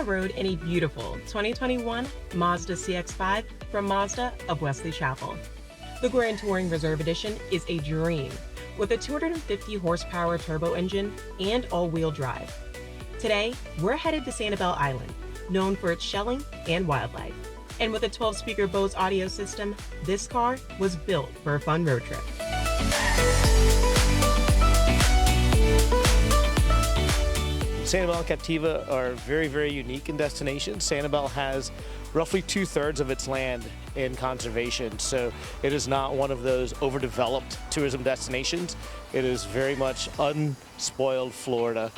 the road in a beautiful 2021 Mazda CX-5 from Mazda of Wesley Chapel. The Grand Touring Reserve Edition is a dream with a 250 horsepower turbo engine and all-wheel drive. Today, we're headed to Sanibel Island, known for its shelling and wildlife. And with a 12-speaker Bose audio system, this car was built for a fun road trip. Sanibel and Captiva are very, very unique in destination. Sanibel has roughly 2/3 of its land in conservation, so it is not one of those overdeveloped tourism destinations. It is very much unspoiled Florida.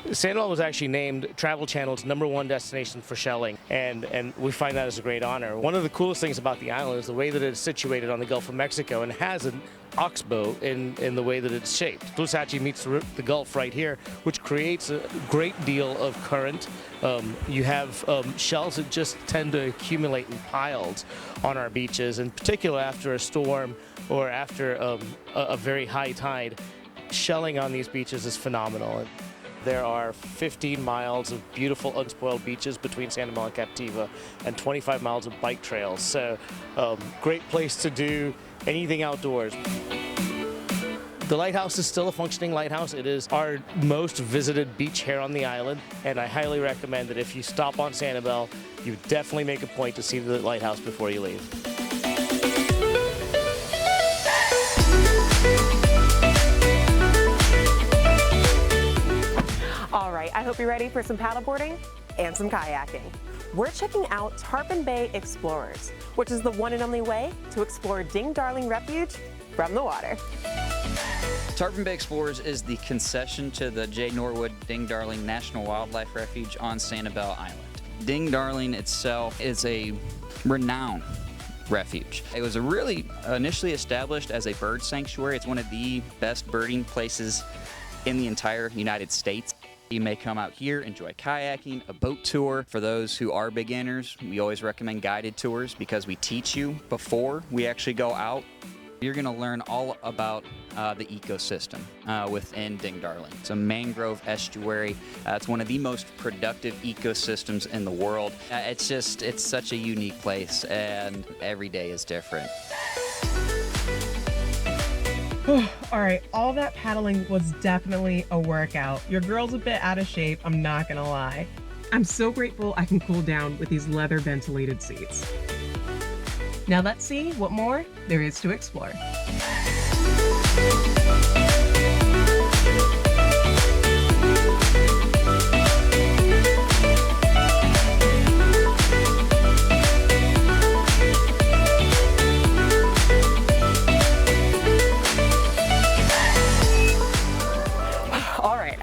Sanibel was actually named Travel Channel's #1 destination for shelling, and we find that as a great honor. One of the coolest things about the island is the way that it is situated on the Gulf of Mexico and has an oxbow in the way that it's shaped. Tlusatchie meets the Gulf right here, which creates a great deal of current. You have shells that just tend to accumulate in piles on our beaches, in particular after a storm or after a very high tide. Shelling on these beaches is phenomenal. There are 15 miles of beautiful unspoiled beaches between Sanibel and Captiva and 25 miles of bike trails. So great place to do anything outdoors. The lighthouse is still a functioning lighthouse. It is our most visited beach here on the island, and I highly recommend that if you stop on Sanibel, you definitely make a point to see the lighthouse before you leave. All right, I hope you're ready for some paddleboarding and some kayaking. We're checking out Tarpon Bay Explorers, which is the one and only way to explore Ding Darling Refuge from the water. Tarpon Bay Explorers is the concession to the J. Norwood Ding Darling National Wildlife Refuge on Sanibel Island. Ding Darling itself is a renowned refuge. It was really initially established as a bird sanctuary. It's one of the best birding places in the entire United States. You may come out here, enjoy kayaking, a boat tour. For those who are beginners, we always recommend guided tours because we teach you before we actually go out. You're going to learn all about the ecosystem within Ding Darling. It's a mangrove estuary. It's one of the most productive ecosystems in the world. It's such a unique place, and every day is different. All right, all that paddling was definitely a workout. Your girl's a bit out of shape, I'm not gonna lie. I'm so grateful I can cool down with these leather ventilated seats. Now let's see what more there is to explore.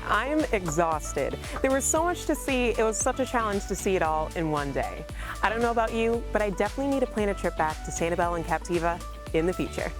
I'm exhausted. There was so much to see. It was such a challenge to see it all in one day. I don't know about you, but I definitely need to plan a trip back to Sanibel and Captiva in the future.